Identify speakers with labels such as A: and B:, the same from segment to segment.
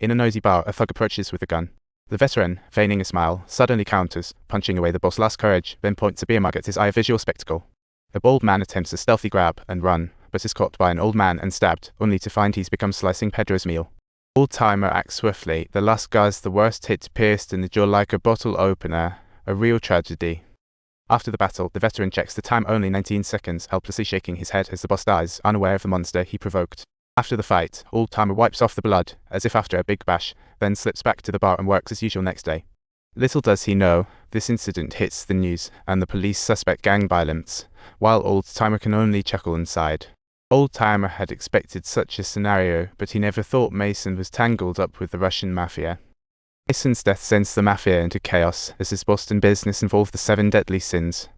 A: In a noisy bar, a thug approaches with a gun. The veteran, feigning a smile, suddenly counters, punching away the boss's last courage, then points a beer mug at his eye, a visual spectacle. A bald man attempts a stealthy grab and run, but is caught by an old man and stabbed, only to find he's become slicing Pedro's meal. Old-timer acts swiftly. The last guy's the worst hit, pierced in the jaw like a bottle opener. A real tragedy. After the battle, the veteran checks the time, only 19 seconds, helplessly shaking his head as the boss dies, unaware of the monster he provoked. After the fight, Old-timer wipes off the blood, as if after a big bash, then slips back to the bar and works as usual next day. Little does he know, this incident hits the news, and the police suspect gang violence, while Old-timer can only chuckle inside. Old-timer had expected such a scenario, but he never thought Mason was tangled up with the Russian mafia. Mason's death sends the mafia into chaos, as his Boston business involved the 7 deadly sins.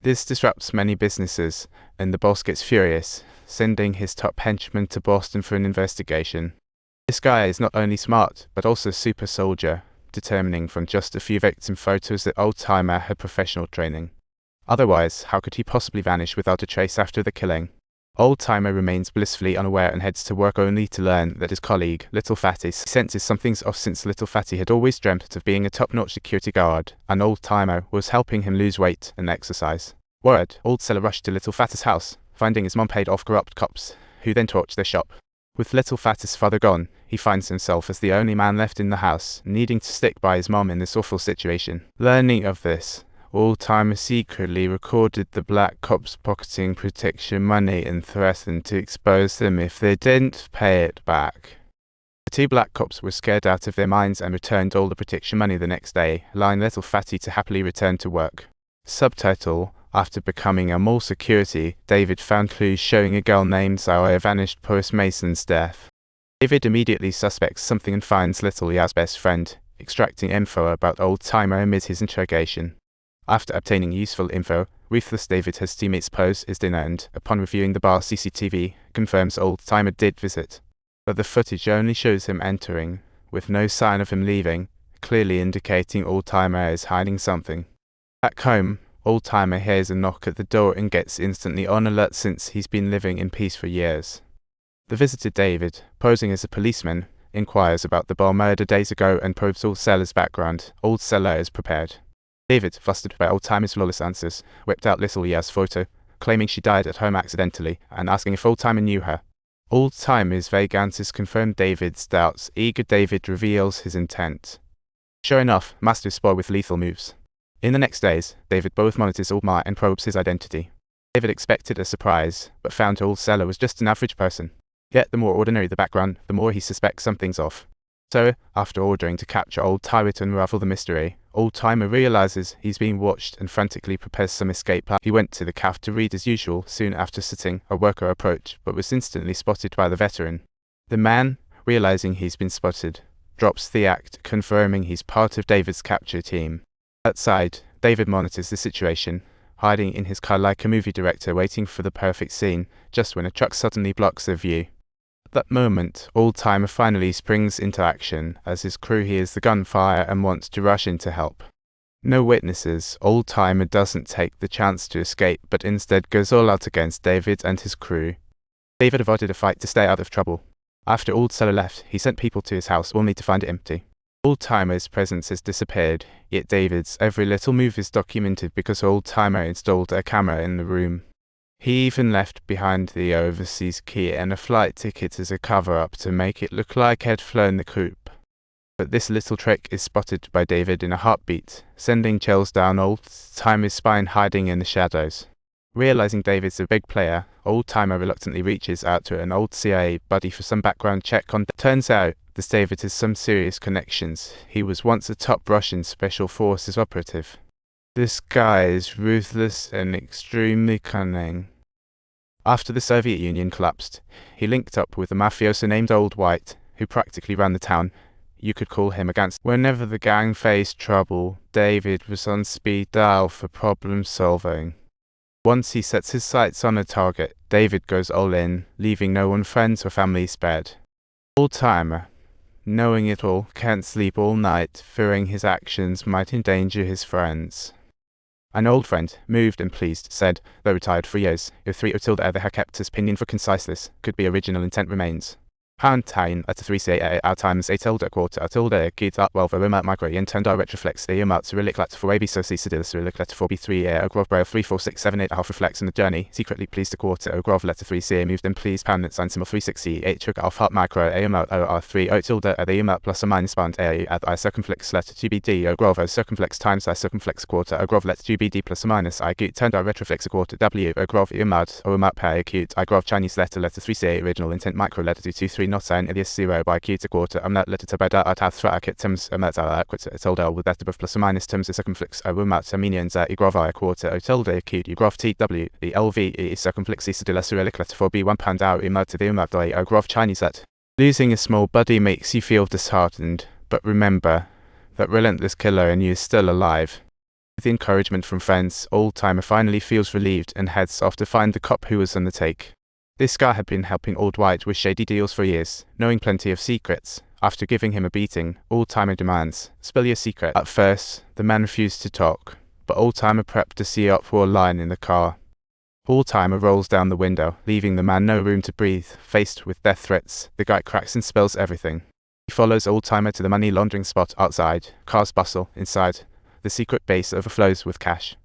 A: This disrupts many businesses, and the boss gets furious, sending his top henchman to Boston for an investigation. This guy is not only smart, but also super soldier, determining from just a few victim photos that Old-timer had professional training. Otherwise, how could he possibly vanish without a trace after the killing? Old-timer remains blissfully unaware and heads to work only to learn that his colleague, Little Fatty, senses something's off, since Little Fatty had always dreamt of being a top-notch security guard, and Old-timer was helping him lose weight and exercise. Worried, Old Seller rushed to Little Fatty's house, finding his mom paid off corrupt cops, who then torched their shop. With Little Fatty's father gone, he finds himself as the only man left in the house, needing to stick by his mom in this awful situation. Learning of this, Old-timer secretly recorded the black cops pocketing protection money and threatened to expose them if they didn't pay it back. The 2 black cops were scared out of their minds and returned all the protection money the next day, allowing Little Fatty to happily return to work. Subtitle: After becoming a mall security, David found clues showing a girl named Zoe vanished post Mason's death. David immediately suspects something and finds Little Yaz's best friend, extracting info about Old-timer amid his interrogation. After obtaining useful info, ruthless David has teammates pose his dinner and, upon reviewing the bar CCTV, confirms Old-timer did visit. But the footage only shows him entering, with no sign of him leaving, clearly indicating Old-timer is hiding something. Back home, Old-timer hears a knock at the door and gets instantly on alert since he's been living in peace for years. The visitor David, posing as a policeman, inquires about the bar murder days ago and probes Old Seller's background. Old Seller is prepared. David, flustered by Old-timer's flawless answers, whipped out Little Yaz's photo, claiming she died at home accidentally, and asking if Old-timer knew her. Old-timer's vague answers confirmed David's doubts. Eager David reveals his intent. Sure enough, Master is spoiled with lethal moves. In the next days, David both monitors Old-timer and probes his identity. David expected a surprise, but found Old Seller was just an average person. Yet the more ordinary the background, the more he suspects something's off. So, after ordering to capture Old-timer to unravel the mystery, Old-timer realizes he's being watched and frantically prepares some escape plan. He went to the cafe to read as usual. Soon after sitting, a worker approached, but was instantly spotted by the veteran. The man, realizing he's been spotted, drops the act, confirming he's part of David's capture team. Outside, David monitors the situation, hiding in his car like a movie director waiting for the perfect scene, just when a truck suddenly blocks their view. At that moment, Old-timer finally springs into action, as his crew hears the gunfire and wants to rush in to help. No witnesses, Old-timer doesn't take the chance to escape, but instead goes all out against David and his crew. David avoided a fight to stay out of trouble. After Old Seller left, he sent people to his house only to find it empty. Old-timer's presence has disappeared, yet David's every little move is documented because Old-timer installed a camera in the room. He even left behind the overseas key and a flight ticket as a cover-up to make it look like he'd flown the coop. But this little trick is spotted by David in a heartbeat, sending chills down Old-timer's spine, hiding in the shadows. Realizing David's a big player, Old-timer reluctantly reaches out to an old CIA buddy for some background check on. Turns out, this David has some serious connections. He was once a top Russian Special Forces operative. This guy is ruthless and extremely cunning. After the Soviet Union collapsed, he linked up with a mafioso named Old White, who practically ran the town. You could call him a gangster. Whenever the gang faced trouble, David was on speed dial for problem solving. Once he sets his sights on a target, David goes all in, leaving no one, friends or family, spared. Old-timer, knowing it all, can't sleep all night, fearing his actions might endanger his friends. An old friend, moved and pleased, said, though retired for years, if 3 or tilde ever had kept his opinion for conciseness, could be original intent remains. Pound time letter 3 our times 8 tilde quarter tilde kid up 12 remote micro intendo retroflex the amount cyrillic letter 4 ab so c cyrillic letter 4 b3 grov braille 34678 half reflex in the journey secretly pleased to quarter grov letter 3 c moved in please pound sign symbol 368 trick alpha hot micro amount or3 o tilde the amount plus or minus bound a at I circumflex letter 2bd grov o circumflex times I circumflex quarter grov letter 2bd plus or minus I gut tendo retroflex a quarter w grov amount or amount pair acute I grov Chinese letter 3 c original intent micro letter 223 not sign alias 0 by acute a quarter not letter to bed at half threat akit tims amount quit tilde with that above plus or minus tims a circumflex a amount armenians grov I a quarter o tilde acute grov tw the lv is circumflex c de la cyrillic letter 4b 1 pound out amount to the amount o grov Chinese let. Losing a small buddy makes you feel disheartened, but remember that relentless killer in you is still alive. With encouragement from friends, Old-Timer finally feels relieved and heads off to find the cop who was on the take. This guy had been helping Old White with shady deals for years, knowing plenty of secrets. After giving him a beating, Old-Timer demands, "Spill your secret." At first, the man refused to talk, but Old-Timer prepped to see up for a line in the car. Old-Timer rolls down the window, leaving the man no room to breathe. Faced with death threats, the guy cracks and spills everything. He follows Old-Timer to the money laundering spot outside. Cars bustle inside. The secret base overflows with cash.